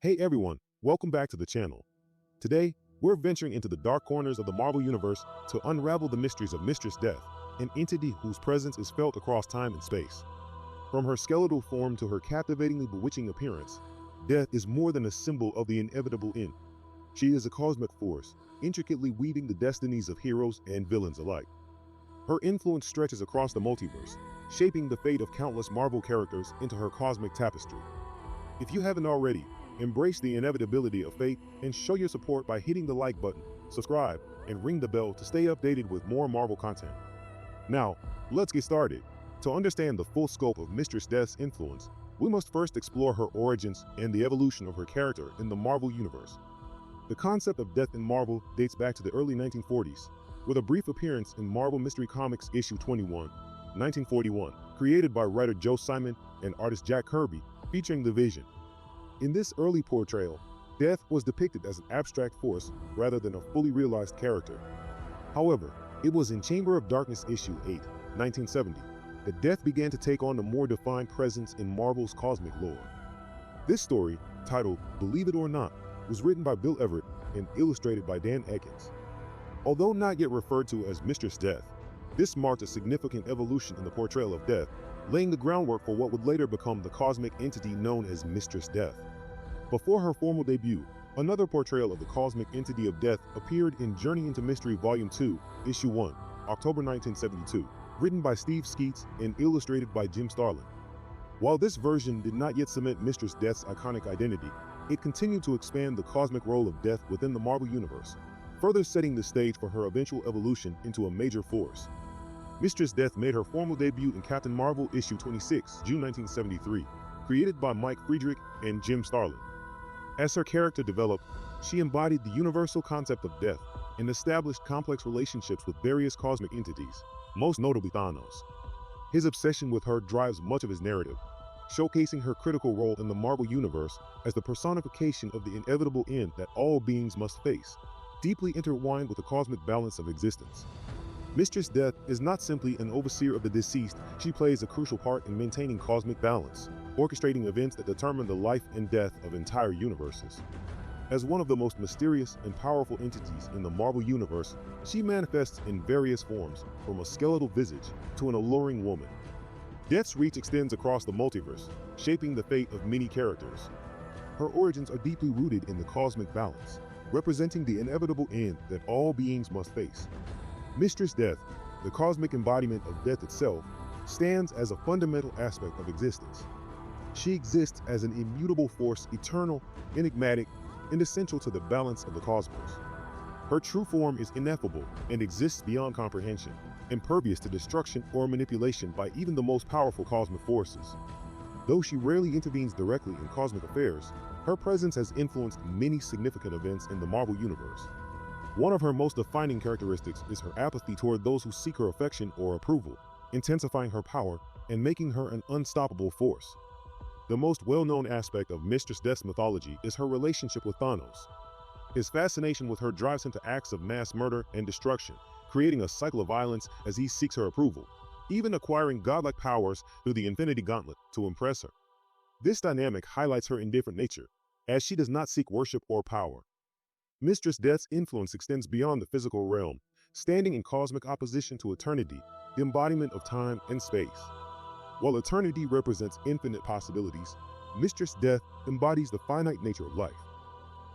Hey everyone, welcome back to the channel. Today, we're venturing into the dark corners of the Marvel Universe to unravel the mysteries of Mistress Death, an entity whose presence is felt across time and space. From her skeletal form to her captivatingly bewitching appearance, Death is more than a symbol of the inevitable end. She is a cosmic force, intricately weaving the destinies of heroes and villains alike. Her influence stretches across the multiverse, shaping the fate of countless Marvel characters into her cosmic tapestry. If you haven't already, embrace the inevitability of fate and show your support by hitting the like button, subscribe, and ring the bell to stay updated with more Marvel content. Now, let's get started. To understand the full scope of Mistress Death's influence, we must first explore her origins and the evolution of her character in the Marvel Universe. The concept of death in Marvel dates back to the early 1940s, with a brief appearance in Marvel Mystery Comics issue 21, 1941, created by writer Joe Simon and artist Jack Kirby, featuring the Vision. In this early portrayal, Death was depicted as an abstract force rather than a fully realized character. However, it was in Chamber of Darkness issue 8, 1970, that Death began to take on a more defined presence in Marvel's cosmic lore. This story, titled Believe It or Not, was written by Bill Everett and illustrated by Dan Ekins. Although not yet referred to as Mistress Death, this marked a significant evolution in the portrayal of Death, laying the groundwork for what would later become the cosmic entity known as Mistress Death. Before her formal debut, another portrayal of the cosmic entity of Death appeared in Journey into Mystery Volume 2, Issue 1, October 1972, written by Steve Skeets and illustrated by Jim Starlin. While this version did not yet cement Mistress Death's iconic identity, it continued to expand the cosmic role of Death within the Marvel Universe, further setting the stage for her eventual evolution into a major force. Mistress Death made her formal debut in Captain Marvel issue 26, June 1973, created by Mike Friedrich and Jim Starlin. As her character developed, she embodied the universal concept of death and established complex relationships with various cosmic entities, most notably Thanos. His obsession with her drives much of his narrative, showcasing her critical role in the Marvel Universe as the personification of the inevitable end that all beings must face, deeply intertwined with the cosmic balance of existence. Mistress Death is not simply an overseer of the deceased, she plays a crucial part in maintaining cosmic balance, orchestrating events that determine the life and death of entire universes. As one of the most mysterious and powerful entities in the Marvel Universe, she manifests in various forms, from a skeletal visage to an alluring woman. Death's reach extends across the multiverse, shaping the fate of many characters. Her origins are deeply rooted in the cosmic balance, representing the inevitable end that all beings must face. Mistress Death, the cosmic embodiment of death itself, stands as a fundamental aspect of existence. She exists as an immutable force, eternal, enigmatic, and essential to the balance of the cosmos. Her true form is ineffable and exists beyond comprehension, impervious to destruction or manipulation by even the most powerful cosmic forces. Though she rarely intervenes directly in cosmic affairs, her presence has influenced many significant events in the Marvel Universe. One of her most defining characteristics is her apathy toward those who seek her affection or approval, intensifying her power and making her an unstoppable force. The most well-known aspect of Mistress Death's mythology is her relationship with Thanos. His fascination with her drives him to acts of mass murder and destruction, creating a cycle of violence as he seeks her approval, even acquiring godlike powers through the Infinity Gauntlet to impress her. This dynamic highlights her indifferent nature, as she does not seek worship or power. Mistress Death's influence extends beyond the physical realm, standing in cosmic opposition to eternity, the embodiment of time and space. While eternity represents infinite possibilities, Mistress Death embodies the finite nature of life.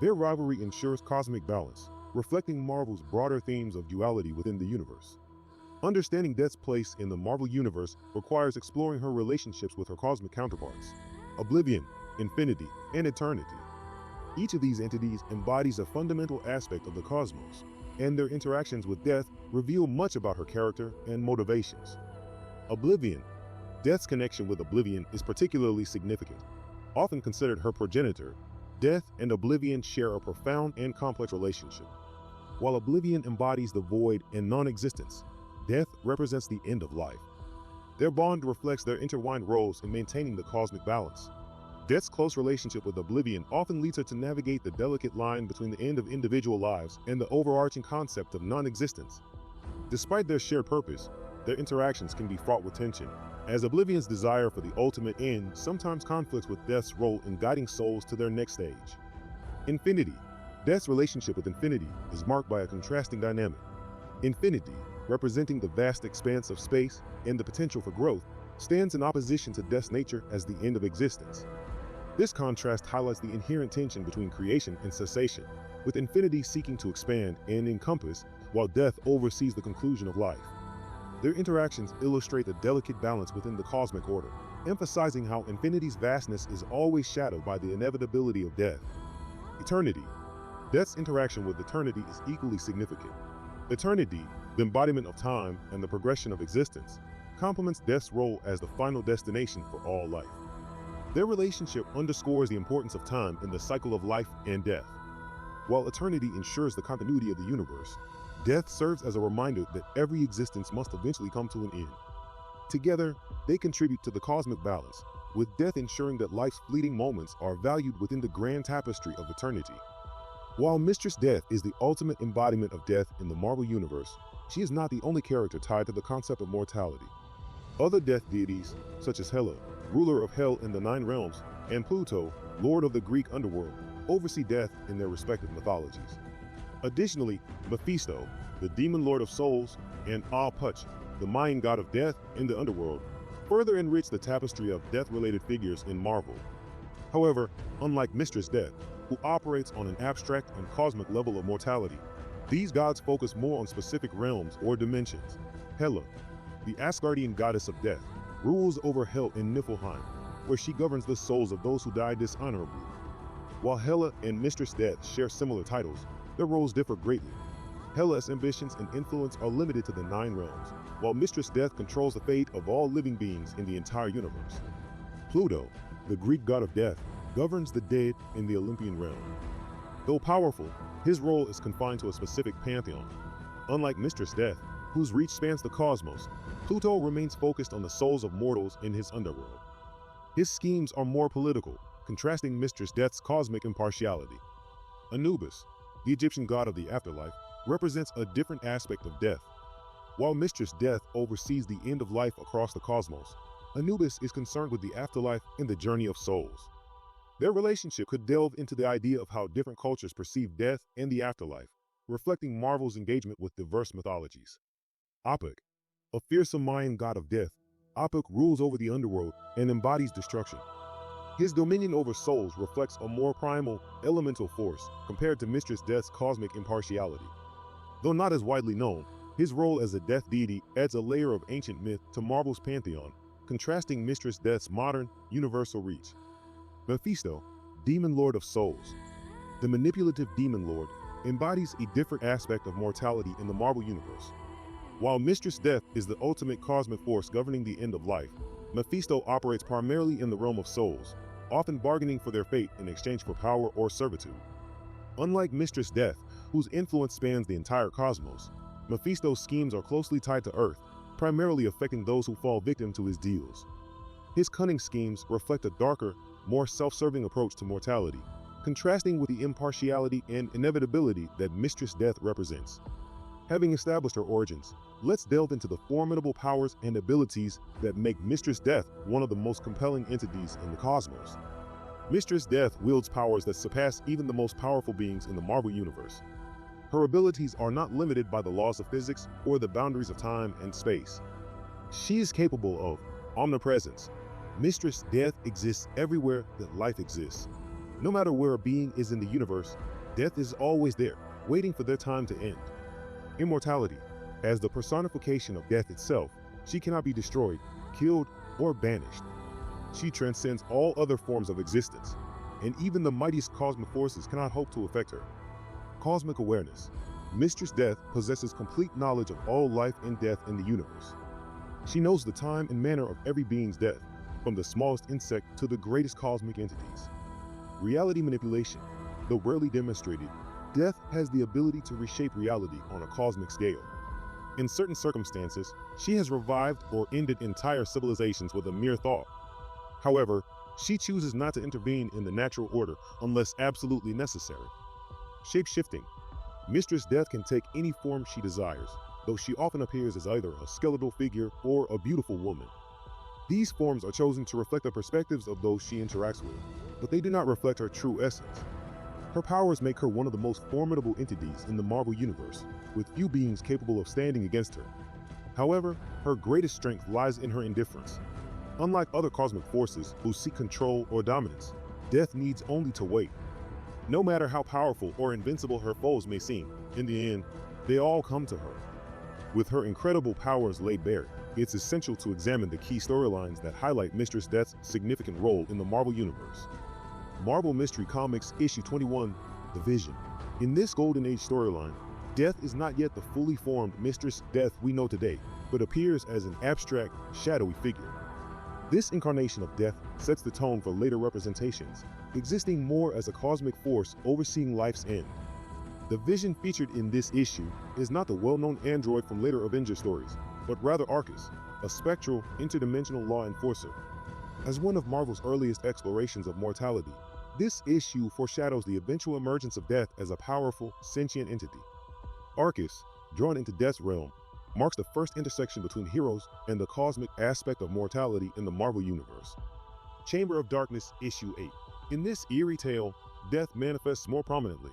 Their rivalry ensures cosmic balance, reflecting Marvel's broader themes of duality within the universe. Understanding Death's place in the Marvel Universe requires exploring her relationships with her cosmic counterparts, Oblivion, Infinity, and Eternity. Each of these entities embodies a fundamental aspect of the cosmos, and their interactions with Death reveal much about her character and motivations. Oblivion. Death's connection with Oblivion is particularly significant. Often considered her progenitor, Death and Oblivion share a profound and complex relationship. While Oblivion embodies the void and non-existence, Death represents the end of life. Their bond reflects their intertwined roles in maintaining the cosmic balance. Death's close relationship with Oblivion often leads her to navigate the delicate line between the end of individual lives and the overarching concept of non-existence. Despite their shared purpose, their interactions can be fraught with tension, as Oblivion's desire for the ultimate end sometimes conflicts with Death's role in guiding souls to their next stage. Infinity. Death's relationship with Infinity is marked by a contrasting dynamic. Infinity, representing the vast expanse of space and the potential for growth, stands in opposition to Death's nature as the end of existence. This contrast highlights the inherent tension between creation and cessation, with Infinity seeking to expand and encompass, while Death oversees the conclusion of life. Their interactions illustrate the delicate balance within the cosmic order, emphasizing how Infinity's vastness is always shadowed by the inevitability of death. Eternity. Death's interaction with Eternity is equally significant. Eternity, the embodiment of time and the progression of existence, complements Death's role as the final destination for all life. Their relationship underscores the importance of time in the cycle of life and death. While Eternity ensures the continuity of the universe, Death serves as a reminder that every existence must eventually come to an end. Together, they contribute to the cosmic balance, with Death ensuring that life's fleeting moments are valued within the grand tapestry of eternity. While Mistress Death is the ultimate embodiment of death in the Marvel Universe, she is not the only character tied to the concept of mortality. Other death deities, such as Hela, ruler of Hell and the Nine Realms, and Pluto, lord of the Greek underworld, oversee death in their respective mythologies. Additionally, Mephisto, the demon lord of souls, and Al-Puch, the Mayan god of death in the underworld, further enrich the tapestry of death-related figures in Marvel. However, unlike Mistress Death, who operates on an abstract and cosmic level of mortality, these gods focus more on specific realms or dimensions. Hela, the Asgardian goddess of death, rules over Hell in Niflheim, where she governs the souls of those who die dishonorably. While Hela and Mistress Death share similar titles, their roles differ greatly. Hela's ambitions and influence are limited to the Nine Realms, while Mistress Death controls the fate of all living beings in the entire universe. Pluto, the Greek god of death, governs the dead in the Olympian realm. Though powerful, his role is confined to a specific pantheon. Unlike Mistress Death, whose reach spans the cosmos, Pluto remains focused on the souls of mortals in his underworld. His schemes are more political, contrasting Mistress Death's cosmic impartiality. Anubis, the Egyptian god of the afterlife, represents a different aspect of death. While Mistress Death oversees the end of life across the cosmos, Anubis is concerned with the afterlife and the journey of souls. Their relationship could delve into the idea of how different cultures perceive death and the afterlife, reflecting Marvel's engagement with diverse mythologies. Apuk, a fearsome Mayan god of death, Apuk rules over the underworld and embodies destruction. His dominion over souls reflects a more primal, elemental force compared to Mistress Death's cosmic impartiality. Though not as widely known, his role as a death deity adds a layer of ancient myth to Marvel's pantheon, contrasting Mistress Death's modern, universal reach. Mephisto, demon lord of souls. The manipulative demon lord embodies a different aspect of mortality in the Marvel Universe. While Mistress Death is the ultimate cosmic force governing the end of life, Mephisto operates primarily in the realm of souls, often bargaining for their fate in exchange for power or servitude. Unlike Mistress Death, whose influence spans the entire cosmos, Mephisto's schemes are closely tied to Earth, primarily affecting those who fall victim to his deals. His cunning schemes reflect a darker, more self-serving approach to mortality, contrasting with the impartiality and inevitability that Mistress Death represents. Having established her origins, let's delve into the formidable powers and abilities that make Mistress Death one of the most compelling entities in the cosmos. Mistress Death wields powers that surpass even the most powerful beings in the Marvel Universe. Her abilities are not limited by the laws of physics or the boundaries of time and space. She is capable of omnipresence. Mistress Death exists everywhere that life exists. No matter where a being is in the universe, death is always there, waiting for their time to end. Immortality. As the personification of death itself, she cannot be destroyed, killed, or banished. She transcends all other forms of existence, and even the mightiest cosmic forces cannot hope to affect her. Cosmic awareness. Mistress Death possesses complete knowledge of all life and death in the universe. She knows the time and manner of every being's death, from the smallest insect to the greatest cosmic entities. Reality manipulation. Though rarely demonstrated, death has the ability to reshape reality on a cosmic scale. In certain circumstances, she has revived or ended entire civilizations with a mere thought. However, she chooses not to intervene in the natural order unless absolutely necessary. Shape-shifting. Mistress Death can take any form she desires, though she often appears as either a skeletal figure or a beautiful woman. These forms are chosen to reflect the perspectives of those she interacts with, but they do not reflect her true essence. Her powers make her one of the most formidable entities in the Marvel Universe, with few beings capable of standing against her. However, her greatest strength lies in her indifference. Unlike other cosmic forces who seek control or dominance, Death needs only to wait. No matter how powerful or invincible her foes may seem, in the end, they all come to her. With her incredible powers laid bare, it's essential to examine the key storylines that highlight Mistress Death's significant role in the Marvel Universe. Marvel Mystery Comics Issue 21, The Vision. In this Golden Age storyline, Death is not yet the fully formed Mistress Death we know today, but appears as an abstract, shadowy figure. This incarnation of Death sets the tone for later representations, existing more as a cosmic force overseeing life's end. The Vision featured in this issue is not the well-known android from later Avenger stories, but rather Arcus, a spectral, interdimensional law enforcer. As one of Marvel's earliest explorations of mortality, this issue foreshadows the eventual emergence of Death as a powerful, sentient entity. Arcus, drawn into Death's realm, marks the first intersection between heroes and the cosmic aspect of mortality in the Marvel Universe. Chamber of Darkness Issue 8. In this eerie tale, Death manifests more prominently,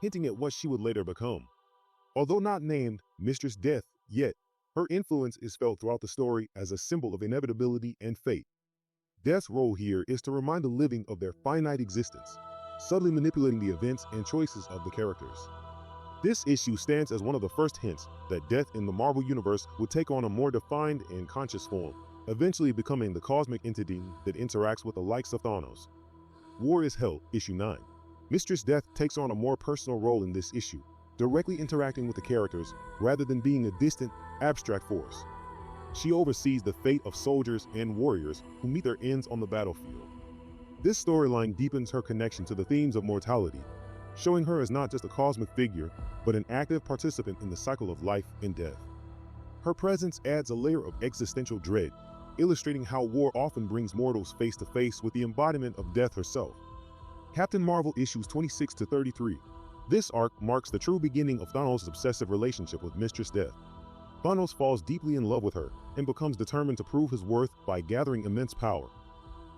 hinting at what she would later become. Although not named Mistress Death yet, her influence is felt throughout the story as a symbol of inevitability and fate. Death's role here is to remind the living of their finite existence, subtly manipulating the events and choices of the characters. This issue stands as one of the first hints that Death in the Marvel Universe would take on a more defined and conscious form, eventually becoming the cosmic entity that interacts with the likes of Thanos. War is Hell, Issue 9. Mistress Death takes on a more personal role in this issue, directly interacting with the characters rather than being a distant, abstract force. She oversees the fate of soldiers and warriors who meet their ends on the battlefield. This storyline deepens her connection to the themes of mortality, showing her as not just a cosmic figure, but an active participant in the cycle of life and death. Her presence adds a layer of existential dread, illustrating how war often brings mortals face to face with the embodiment of Death herself. Captain Marvel issues 26 to 33. This arc marks the true beginning of Thanos' obsessive relationship with Mistress Death. Thanos falls deeply in love with her and becomes determined to prove his worth by gathering immense power.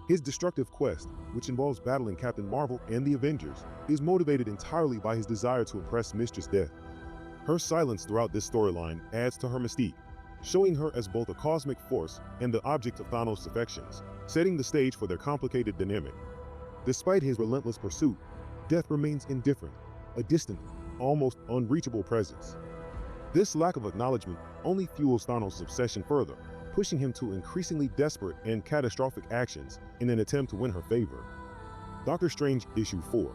His destructive quest, which involves battling Captain Marvel and the Avengers, is motivated entirely by his desire to impress Mistress Death. Her silence throughout this storyline adds to her mystique, showing her as both a cosmic force and the object of Thanos' affections, setting the stage for their complicated dynamic. Despite his relentless pursuit, Death remains indifferent, a distant, almost unreachable presence. This lack of acknowledgement only fuels Thanos' obsession further, pushing him to increasingly desperate and catastrophic actions in an attempt to win her favor. Doctor Strange Issue 4.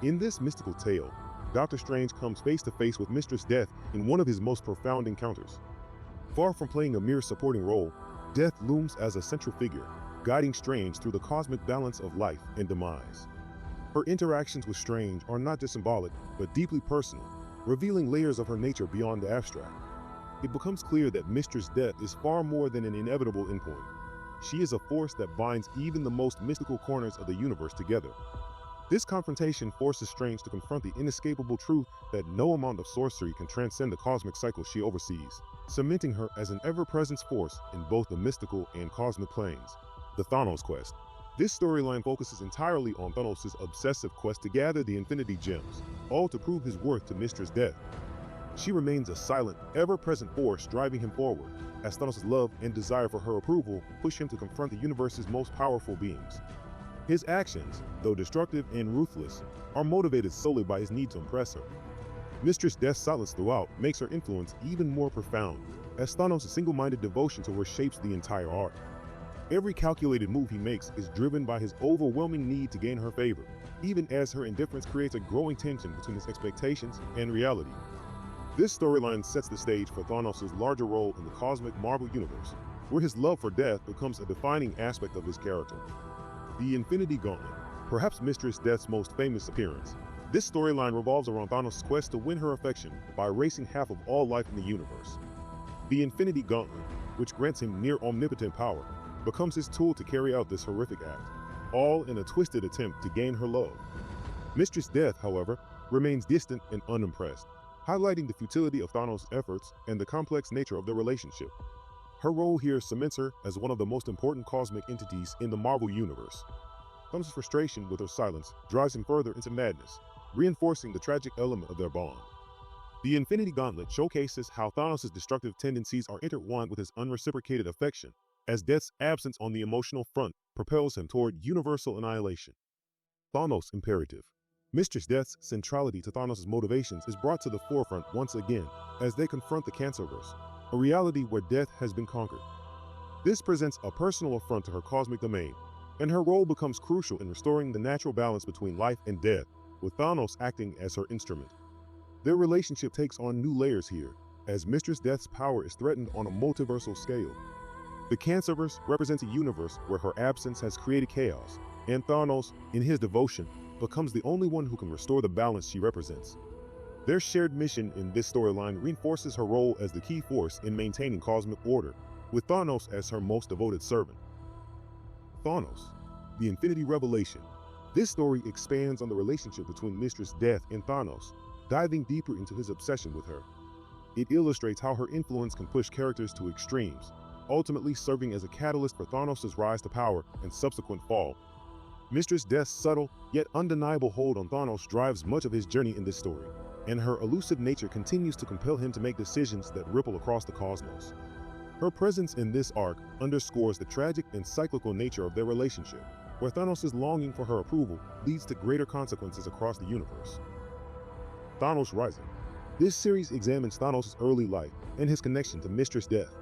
In this mystical tale, Doctor Strange comes face to face with Mistress Death in one of his most profound encounters. Far from playing a mere supporting role, Death looms as a central figure, guiding Strange through the cosmic balance of life and demise. Her interactions with Strange are not just symbolic, but deeply personal, revealing layers of her nature beyond the abstract. It becomes clear that Mistress Death is far more than an inevitable endpoint. She is a force that binds even the most mystical corners of the universe together. This confrontation forces Strange to confront the inescapable truth that no amount of sorcery can transcend the cosmic cycle she oversees, cementing her as an ever-present force in both the mystical and cosmic planes. The Thanos Quest. This storyline focuses entirely on Thanos' obsessive quest to gather the Infinity Gems, all to prove his worth to Mistress Death. She remains a silent, ever-present force driving him forward, as Thanos' love and desire for her approval push him to confront the universe's most powerful beings. His actions, though destructive and ruthless, are motivated solely by his need to impress her. Mistress Death's silence throughout makes her influence even more profound, as Thanos' single-minded devotion to her shapes the entire arc. Every calculated move he makes is driven by his overwhelming need to gain her favor, even as her indifference creates a growing tension between his expectations and reality. This storyline sets the stage for Thanos' larger role in the cosmic Marvel Universe, where his love for Death becomes a defining aspect of his character. The Infinity Gauntlet, perhaps Mistress Death's most famous appearance. This storyline revolves around Thanos' quest to win her affection by erasing half of all life in the universe. The Infinity Gauntlet, which grants him near omnipotent power, becomes his tool to carry out this horrific act, all in a twisted attempt to gain her love. Mistress Death, however, remains distant and unimpressed. highlighting the futility of Thanos' efforts and the complex nature of their relationship. Her role here cements her as one of the most important cosmic entities in the Marvel Universe. Thanos' frustration with her silence drives him further into madness, reinforcing the tragic element of their bond. The Infinity Gauntlet showcases how Thanos' destructive tendencies are intertwined with his unreciprocated affection, as Death's absence on the emotional front propels him toward universal annihilation. Thanos Imperative. Mistress Death's centrality to Thanos' motivations is brought to the forefront once again as they confront the Cancerverse, a reality where death has been conquered. This presents a personal affront to her cosmic domain, and her role becomes crucial in restoring the natural balance between life and death, with Thanos acting as her instrument. Their relationship takes on new layers here, as Mistress Death's power is threatened on a multiversal scale. The Cancerverse represents a universe where her absence has created chaos, and Thanos, in his devotion, becomes the only one who can restore the balance she represents. Their shared mission in this storyline reinforces her role as the key force in maintaining cosmic order, with Thanos as her most devoted servant. Thanos, the Infinity Revelation. This story expands on the relationship between Mistress Death and Thanos, diving deeper into his obsession with her. It illustrates how her influence can push characters to extremes, ultimately serving as a catalyst for Thanos' rise to power and subsequent fall. Mistress Death's subtle, yet undeniable hold on Thanos drives much of his journey in this story, and her elusive nature continues to compel him to make decisions that ripple across the cosmos. Her presence in this arc underscores the tragic and cyclical nature of their relationship, where Thanos' longing for her approval leads to greater consequences across the universe. Thanos Rising. This series examines Thanos' early life and his connection to Mistress Death.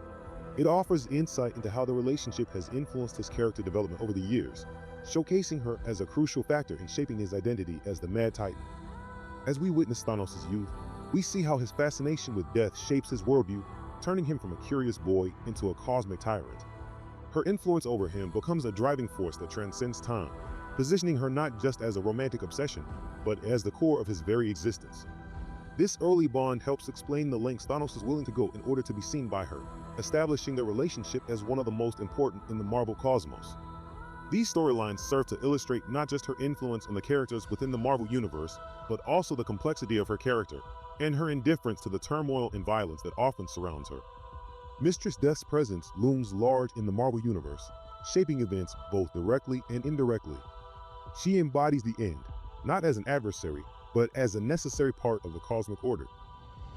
It offers insight into how the relationship has influenced his character development over the years, showcasing her as a crucial factor in shaping his identity as the Mad Titan. As we witness Thanos' youth, we see how his fascination with death shapes his worldview, turning him from a curious boy into a cosmic tyrant. Her influence over him becomes a driving force that transcends time, positioning her not just as a romantic obsession, but as the core of his very existence. This early bond helps explain the lengths Thanos is willing to go in order to be seen by her, establishing their relationship as one of the most important in the Marvel cosmos. These storylines serve to illustrate not just her influence on the characters within the Marvel Universe, but also the complexity of her character and her indifference to the turmoil and violence that often surrounds her. Mistress Death's presence looms large in the Marvel Universe, shaping events both directly and indirectly. She embodies the end, not as an adversary, but as a necessary part of the cosmic order.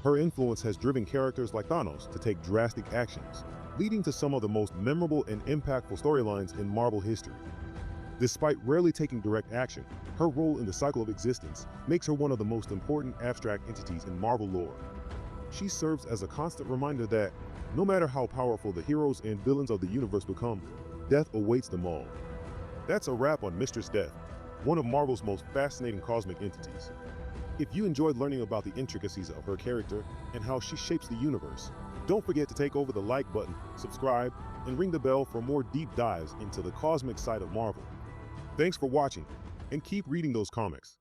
Her influence has driven characters like Thanos to take drastic actions, leading to some of the most memorable and impactful storylines in Marvel history. Despite rarely taking direct action, her role in the cycle of existence makes her one of the most important abstract entities in Marvel lore. She serves as a constant reminder that, no matter how powerful the heroes and villains of the universe become, death awaits them all. That's a wrap on Mistress Death, one of Marvel's most fascinating cosmic entities. If you enjoyed learning about the intricacies of her character and how she shapes the universe, don't forget to take over the like button, subscribe, and ring the bell for more deep dives into the cosmic side of Marvel. Thanks for watching, and keep reading those comics.